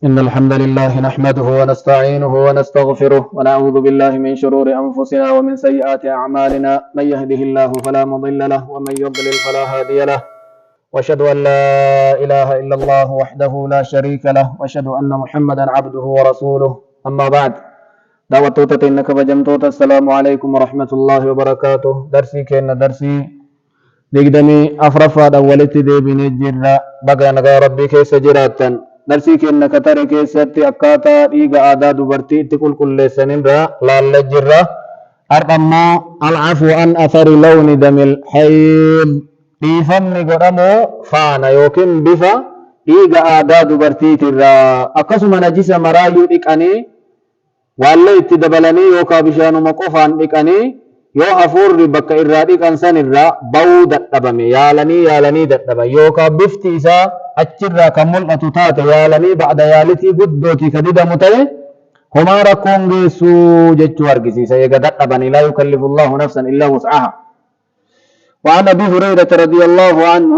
إن الحمد لله نحمده ونستعينه ونستغفره ونعوذ بالله من شرور أنفسنا ومن سيئات أعمالنا من يهده الله فلا مضل له ومن يضلل فلا هادي له وأشهد أن لا إله إلا الله وحده لا شريك له وأشهد أن محمدا عبده ورسوله أما بعد دعوة إنك فجمتوت السلام عليكم ورحمة الله وبركاته درسي كأن درسي دقدمي أفرفا دولتي دي بنجر بقى نقا ربي كيس جراتا درسي كأنك ترى كيستي أكاتا إيقا آدا دبرتي تقول كل سنين را لا لجرة أرقما العفو عن أثر لون دم الحيض dhiifamni godhamoo faana yookiin bifa dhiiga aadaa dubartiitirraa akkasuma najisa maraayyuu dhiqanii waallee itti dabalanii yookaan bishaanuma qofaan dhiqanii yoo hafuurri bakka irraa dhiqan sanirraa ba'uu dadhabame yaalanii dadhaban yookaan bifti isaa achirraa kan mul'atu taate yaalanii ba'da yaalitii guddootii ka didamu ta'e homaa rakkoon geessuu jechuu argisiisa eega dadhabanii laa yukallifullahu nafsan illaa wus'aha. وعن أبي هريرة رضي الله عنه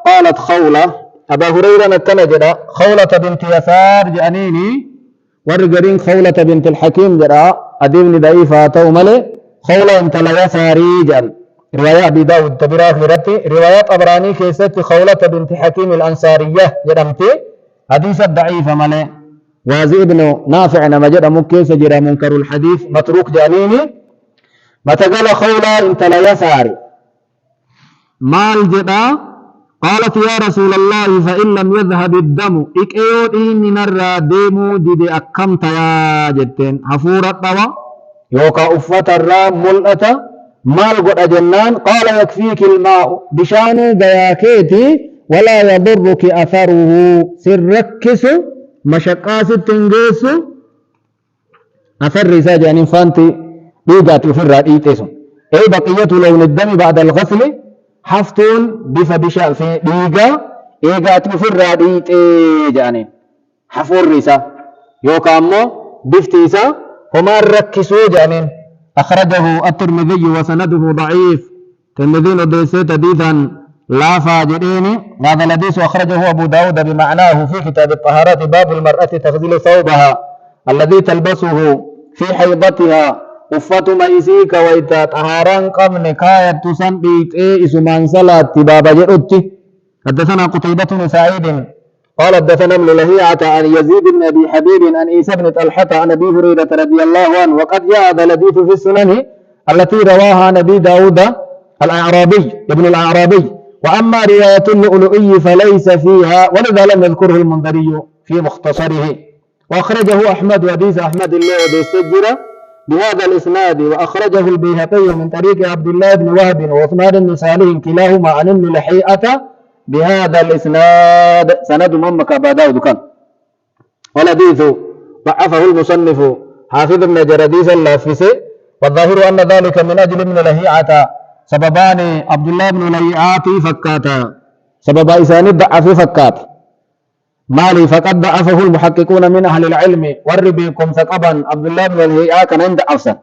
قالت خولة أبا هريرة نتنجد خولة بنت يسار جانيني ورقرين خولة بنت الحكيم جرا أديمني ضعيفة توملي خولة انت ليساري جان رواية أبي داود تبرا خيرتي روايات أبراني كيست خولة بنت حكيم الأنصارية جرمتي حديث ضعيفة ملي وازي ابن نافع نمجد مكيس جرا منكر الحديث متروك جانيني متقال خولة انت ليساري مال جدا قالت يا رسول الله فإن لم يذهب الدم إكيوت إني نرى ديمو دي أكمت يا جتين حفورة دوا يوكا أفت الرام ملأتا مال قد أجنان قال يكفيك الماء بشانو بياكيتي ولا يضرك أثره سركس مشقاس التنجيس أثر رساجة يعني فانتي بيقات في الرئيتيسون أي بقية لون الدم بعد الغسل حفتون بفبشا في ديغا ايغات مفر ديت جانين حفور ريسا يوكا امو بفتيسا هما ركسو جانين اخرجه الترمذي وسنده ضعيف الترمذي وديسيت حديثا لا فاجديني هذا الحديث اخرجه ابو داود بمعناه في كتاب الطهارات باب المرأة تغسل ثوبها الذي تلبسه في حيضتها uffatuma isii kawayta xaharaan qabne kaayattu san dhiixee isumaan salaatti baaba jedhutti حدثنا قتيبة بن سعيد قال حدثنا ابن لهيعة عن يزيد بن أبي حبيب عن عيسى بن طلحة عن أبي هريرة رضي الله عنه وقد جاء هذا الحديث في السنن التي رواها عن أبي داود الأعرابي ابن الأعرابي وأما رواية اللؤلؤي فليس فيها ولذا لم يذكره المنذري في مختصره وأخرجه أحمد وحديث أحمد الله بالسجرة بهذا الإسناد وأخرجه البيهقي من طريق عبد الله بن وهب وعثمان بن صالح كلاهما عن ابن لحيئة بهذا الإسناد سند ممك أبا داود كان والحديث ضعفه المصنف حافظ بن جرديس اللافسي والظاهر أن ذلك من أجل ابن لهيئة سببان عبد الله بن لهيئة فكاتا سبب إسان ضعف فكات مالي فقد ضعفه المحققون من أهل العلم وربيكم ثقبا عبد الله بن الهيئة كان عند أفسد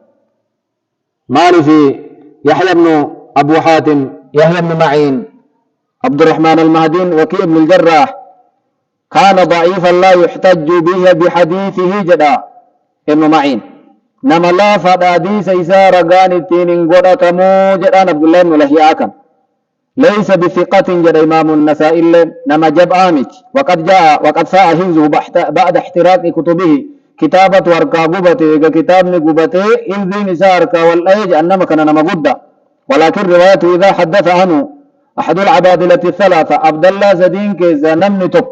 مالي في يحيى بن أبو حاتم يحيى بن معين عبد الرحمن المهدين وكيع بن الجراح كان ضعيفا لا يحتج به بحديثه جدا ابن معين نما لا فدادي سيسار قان التين قرأتمو جدا عبد الله بن الهيئة كان ليس بثقة جد إمام النسائي نما جب آمج وقد ساء حفظه بعد احتراق كتبه كتابة ورقا قبته كتاب نقبته إذن سارك والأيج أنما كان نما قدة ولكن روايته إذا حدث عنه أحد العبادلة الثلاثة عبد الله زدين كيزا نمني تك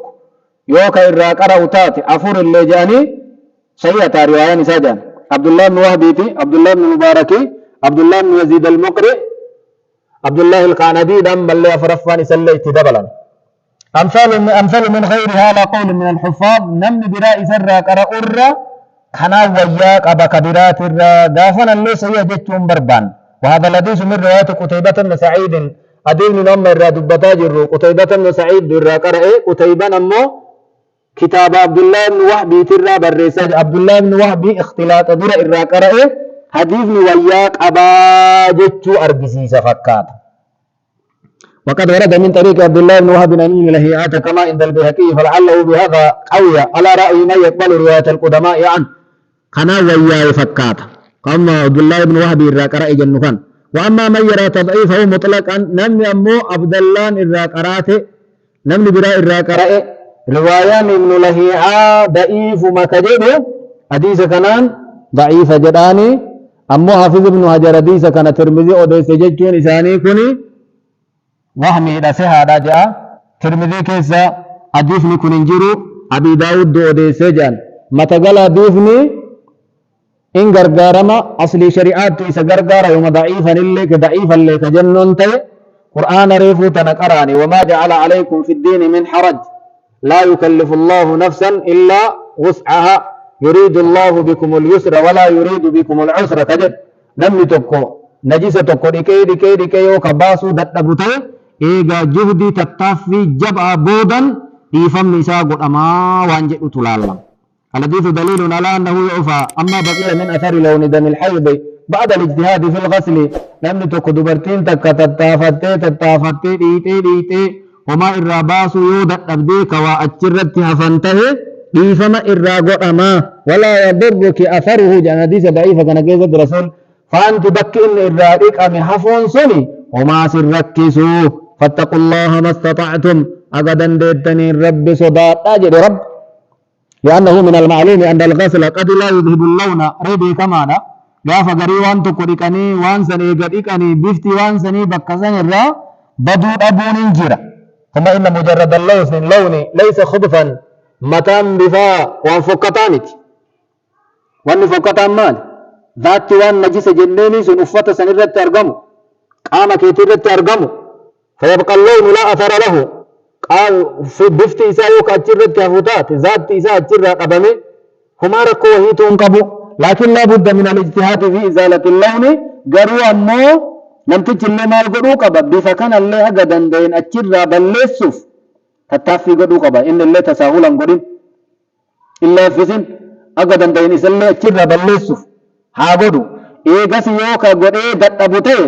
يوكا إراك أروتات أفور اللي جاني سيئة رواية نساجان عبد الله بن وهبيتي عبد الله بن مباركي عبد الله بن يزيد المقرئ عبد الله القعنبي دم بل فرفان سليت دبلا أمثال من غيرها على قول من الحفاظ نمن براء سرى قرأ أرى خنا وياك أبا كبيرات الرى دافنا اللي سيجتهم بربان وهذا الحديث من رواية قتيبة بن سعيد أدين من أم الرى دبتاجر قتيبة بن سعيد درى قرأ قتيبة نمو كتاب عبد الله بن وهبي ترى بالرساج عبد الله بن وهبي اختلاط درى الرى قرأ حديث وياك أبا جتو أرجسيس فكات وقد ورد من طريق عبد الله بن وهب أن لهيئات كما عند البيهقي فلعله بهذا قوي على رأي من يقبل رواية القدماء عنه خنا ويا فكات قام عبد الله بن وهب الراقراء جنكان وأما من يرى تضعيفه مطلقا نم يمو عبد الله الراقرات نم براء الراقراء رواية ابن لهيعة ضعيف ما كجد حديث كنان ضعيف جداني أمو حافظ ابن حجر حديث كان ترمذي أوديس ججون إساني كوني وهمي رسها راجع ترمذي كيسا حديثني كننجرو أبي داود أوديس جان متقل حديثني إن غرغارما أصلي شريعات إسا غرغارا يوم ضعيفا لك ضعيفا لك جنون تي قرآن ريفو تنقراني وما جعل عليكم في الدين من حرج لا يكلف الله نفسا إلا وسعها يريد الله بكم اليسر ولا يريد بكم العسر تجد نمي تكو نجيسة تكو ديكي يوكا باسو دتبوتي إيغا جهدي تتافي جبع بودا إيفم نساق أما وانجئ تلالا الحديث دليل على أنه يعفى أما بقي من أثر لون دم الحيض بعد الاجتهاد في الغسل نمي تكو دبرتين تكا تتافتي ديتي وما الراباس يودت أبديك وأتشرت هفنته ديفما الراغو أما ولا يضرك أثره جان حديث ضعيف كان كيسة رسول فأنت بكين الرادق أمي حفون سني وما سركسوا فاتقوا الله ما استطعتم أقدا ديتني الرب صداق أجد رب لأنه من المعلوم أن الغسل قد لا يذهب اللون ربي كمانا لا فقري وان تقريكني وان سني قريكني بفتي وان سني بكسن الرا بدود أبون انجرا ثم إن مجرد اللون ليس خبثا متان بفا وان فكتانك وان فكتان مال ذات وان نجس جنيني سن أفت سنرد أرقمه قام كيترد أرقمه فيبقى اللون لا أثر له قال في بفت إساء أترد كهفتات ذات إساء أترد قبمه هما ركو وهيتون قبو لكن لا بد من الاجتهاد في إزالة اللون قروا أمو نمتج اللي مال قدو قبا بفكان اللي أقدن دين أترد بلسف تتافي قدو قبا إن اللي تساهولا قدين إلا فسن أقدن دين إسالي أترد بلسف ها قدو إيقاسي يوكا قدي دتبوتي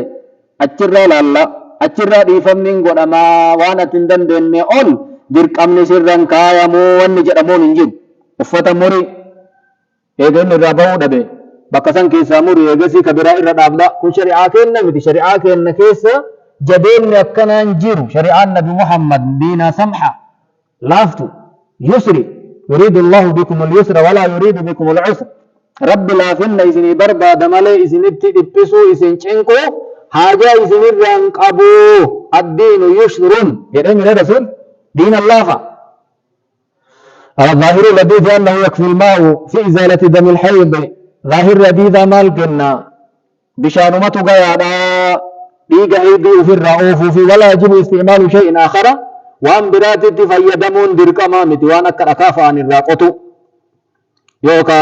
أترد لالله أترى ديفمنين قد أما وانا تندن ديني أول درك أمني سرن كايا مو واني جرمون انجد أفتا موري إيغن الرابعو دبي بكسان كيسا موري إيغسي كبيرا إرادابدا كن شريعة كينا مدي شريعة كينا كيسا جدين يكنا انجيرو شريعة النبي محمد دينا سمحة لافتو يسري يريد الله بكم اليسر ولا يريد بكم العسر رب لا فن إذني بربا دمالي إذني بتدبسو إذن چنكو حاجة إذن قبو الدين يشر يدعي من رسول دين الله الظاهر الذي أنه يكفي الماء في إزالة دم الحيض ظاهر الذي مال كنا بشانمة قيادا ديقا إيدي في الرؤوف في ولا يجب استعمال شيء آخر وأن براتي فيدمون درك أمامتي وأنا كركافة عن الراقط يوكا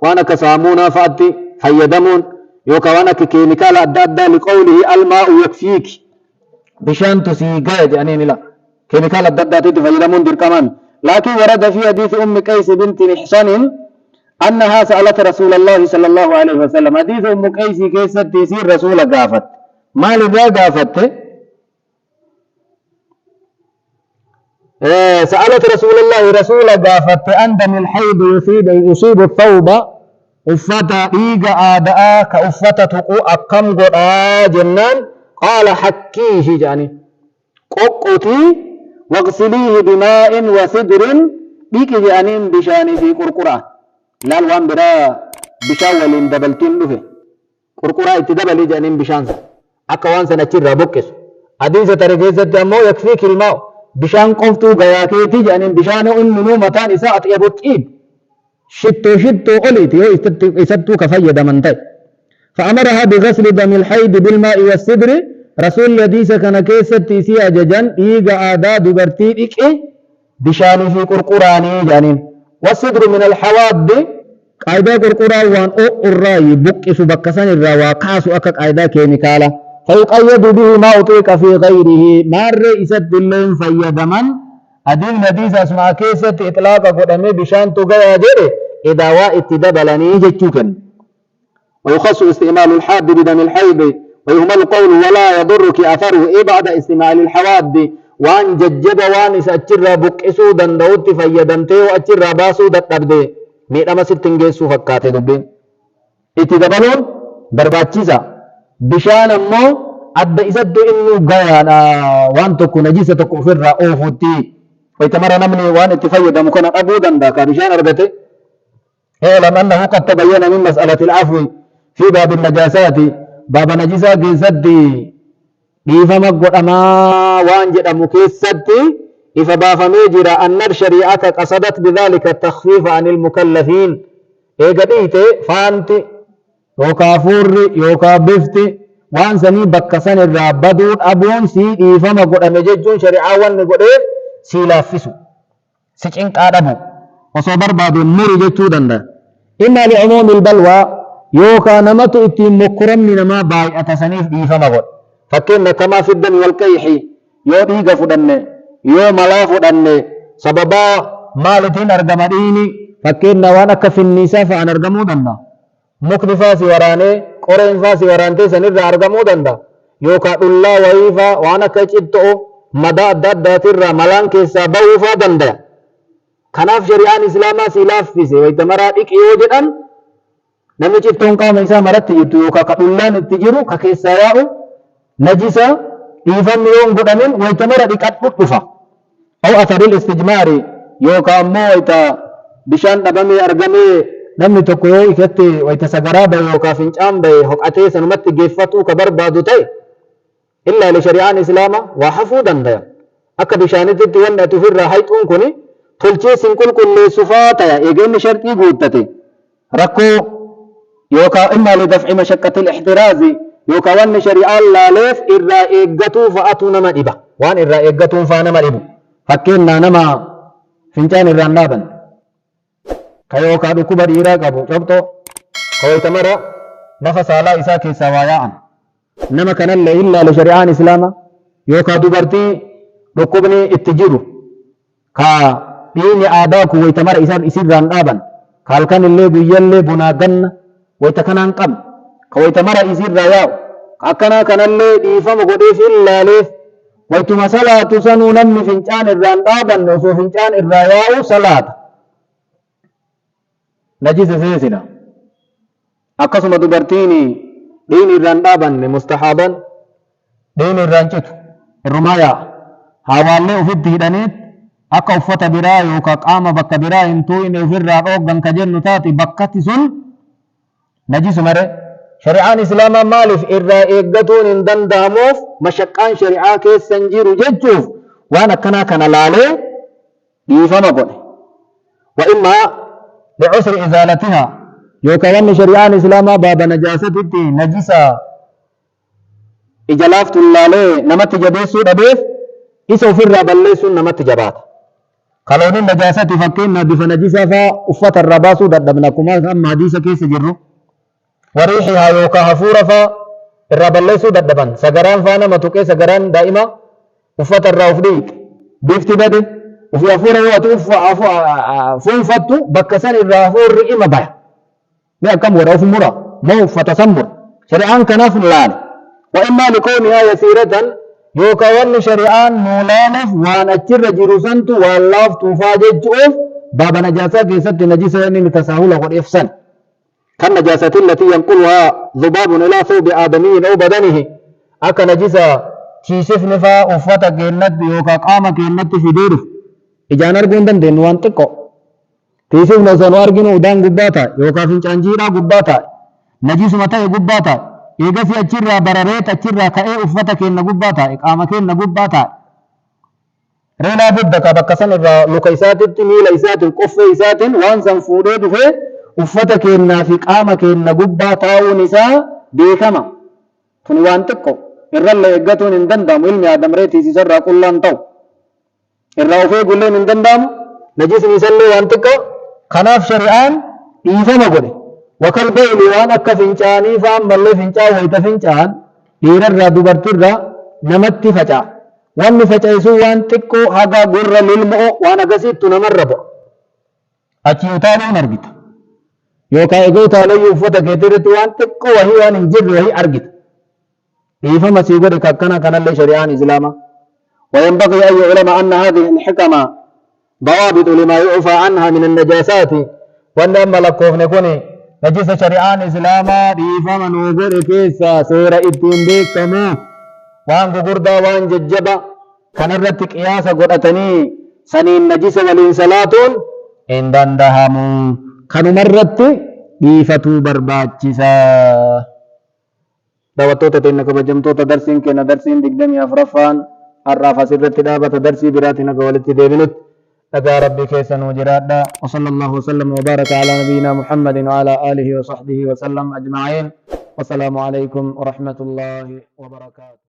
وأنا كسامونا فأتي فيدمون يوكا وانا كيميكال أدى لقوله الماء يكفيك بشان تسيقاج يعني لا كيميكال أدى تفيدمون در كمان لكن ورد في حديث أم قيس بنت محصن أنها سألت رسول الله صلى الله عليه وسلم حديث أم قيس كيست تسير رسول قافت ما لذا قافت سألت رسول الله رسول قافت أن دم الحيض يصيب الثوب أفتا إيجا آداء كأفتا تقو أقام قرآ جنان قال حكيه جاني قوقتي واغسليه بماء وسدر بيك جانين بشاني في قرقرة لا الوان برا بشان ولين دبلتين لفه قرقرة اتدبل جانين بشان أكوان سنچر بكس حديث تركيزة جمو يكفيك الماء بشان قفتو غياكيتي جانين بشان أنمو متان إساءة يبطئب شتو قلت يستو كفيد من تي فأمرها بغسل دم الحيض بالماء والسدر رسول الحديث كان كيست تيسي أججان إيغا آدا دبرتي إكي بشان في قرقراني جانين والسدر من الحواد قايدة قرقران وان أو الرأي بقس بكسان الروا كاسو أكك قايدة كيميكالا فيقيد به ما أطيق في غيره مار إسد اللين فيدمن أدين حديث أسمع كيست إطلاق قدمي بشان تغيى جري إداواء اتدبلني جتوكن ويخص استعمال الحاد بدم الحيض ويهمل القول ولا يضرك أثره إيه بعد استماع للحواد وان ججب وان سأجر بكسو دندوت فيدمته وأجر باسو دتردي ميرما ستنجيسو فكاتي دبين اتدبلون برباتشيزا بشان أمو أدى إسدو إنو غايانا وان تكو نجيسة تكو فرا أوفوتي ويتمر نمني وان اتفيد مكونا أبو دندا بشان أربته اعلم أنه قد تبين من مسألة العفو في باب النجاسات باب نجسة كيستي بيفما قدما وان جدامو كيستي إفبافمي جرا أن الشريعة قصدت بذلك التخفيف عن المكلفين إيقاديتي فانتي يوكا فوري يوكا بفتي وان سني بكسن الرابدون أبون سي إفما قدما ججون شريعة وان قدما سي لافسو سيچين قادمو وصبر بعد المري جتو دندا إما لعموم البلوى يوكا نمتو اتي مكرم من ما باي أتسنيف إفما قد فكنا كما في الدم والكيح يو ديغا فدن يو ملا فدن سببا مالتين أرغمديني فكنا وانا كفي النساء فأنا أرغمو دندا مكنفا سيوراني قرين فا سيورانتي سنر أرغمو دندا يوكا الله ويفا وانا كجدتو مدى دادات الرا ملان كيسا بوفا دندا كناف شريعان إسلاما سلاف فيسي ويتمرات إكيو جدن نمي جدتون قام إسا مرت جدتو يوكا كاللان اتجرو ككيسا ياو نجسا إيفان يوم قدامين ويتمرد إكاد قطفة أو أثر الاستجمار يوكا أمو ويتا بشان نبامي أرغمي نمي تقوي إكتي ويتا سقرابا يوكا فنجام بي حقاتي سنمت جيفتو كبر بادو تاي إلا لشريعان إسلاما وحفو دندا أكا بشانتي تيوانا تفر راحيت أنكوني تلچي سنكل كل صفاتا إيجين شرطي قوتتي ركو يوكا إما لدفع مشقة الاحتراز يوكا وان شريعة لاليف إرى إيقاتو فأتو نما إبا وان إرى إيقاتو فانما إبو فكينا نما فنجان إرى النابا كيوكا دكوبا ديرا قبو شبتو كويتمرا نفس على إساكي سواياء نما كان إلا لشريعان إسلاما يوكا دبرتي دكوبني اتجيرو كا ديني آداكو ويتمرا إسان النابا كالكان اللي بيالي بناغن ويتكنان قم كويتمرا إسير راياو أكنا كان اللي ديفم قديف إلا ليف ويتما صلاة سنو نمي فنجان الرانبابا نوسو فنجان الراياو صلاة نجيس سيسنا أقسم دبرتيني دين الرانبابا مستحابا دين الرانجت الرمايا هاوالي وفد هدانيت أكا وفت براي وكا قام بك براي انتوين وفر روغن كجنو تاتي بكتي سن نجيس مره شريعان إسلاما مالف إرى إيقاتون اندن داموف مشقان شريعا كيس سنجيرو ججوف وانا كنا لالي ديفما قولي وإما لعسر إزالتها يوكوان شريعان إسلاما باب نجاسة نجسة إجلافت اللالي نمت جبيسو دبيف إسو فرى بلسو نمت جبات قالون النجاسة فكين بف نجسة فأفت الرباسو دبنكما أما حديثة كيس جرو وريحها يوكا هفورة الرابلسو ددبان سغران فانا متوكي سغران دائما وفت الراوفديك بيفتي بدي وفي هفورة واتوف فنفتو بكسان الرافور رئيما بايا مئة كم وراء في مرة مو فتسمر شريعان كناف اللال وإما لكونها يسيرة يوكا ون شريعان نولانف وان اتر جروسانتو واللاف توفاجج جؤوف باب نجاسة كيست نجيسة نتساهل قد إفسان كالنجاسة التي ينقلها ذباب إلى ثوب آدمي أو بدنه أكا نجسة تيسف نفا أفتا كينت يوكا قام كينت في ديره إجان أرغون دن دين وان تقو تيسف نسان وارغين ودان قباتا يوكا فنچانجيرا قباتا نجس متى قباتا إيغا في أجرى براريت أجرى كأي أفتا كين قباتا إقام كين قباتا رينا بدك بكسن لكيسات ميليسات قفيسات وانسان فودو دفه uffata keenyaa fi qaama keenya gubbaa taa'uun isaa beekama. Tuni waan xiqqo irrallee eeggatuun hin danda'amu ilmi aadamree tiisisarraa qullaan ta'u. Irraa of eeguulleen hin danda'amu najisni isallee waan xiqqo kanaaf shari'aan dhiifama godhe. Wakal beeyli waan akka fincaanii fa'aan mallee fincaa wayita fincaan dhiirarraa dubartirraa namatti faca'a. Wanni faca'isuu waan xiqqoo haga gurra lilmoo waan agarsiistu namarra bu'a. Achi utaaluun argita. Yookaan eeguu taalayyuu uffata keetirratti waan xiqqoo wahii waan hin jirre wahii argita. إيفما سيقول كنا كان اللي شريعان إسلاما وينبغي أن يعلم أن هذه الحكمة ضوابط لما يعفى عنها من النجاسات وأن ملكوه نكوني نجس شريعان إسلاما إيفما نوبر كيسا سير إتين بيك كمو وان غردا وان ججبا كان رتك إياسا قرأتني سنين نجس ولين صلاتون إن دندهمو كانوا مرت إيفتو برباچسا daawwattoota teenya kabajamtoota darsiin keenya darsiin 24ffaan har'aaf asirratti dhaabata darsii biraatiin akka walitti deebinutti dhagaa rabbii keessa nuu jiraadha وصلى الله وسلم وبارك على نبينا محمد وعلى آله وصحبه وسلم أجمعين والسلام عليكم ورحمة الله وبركاته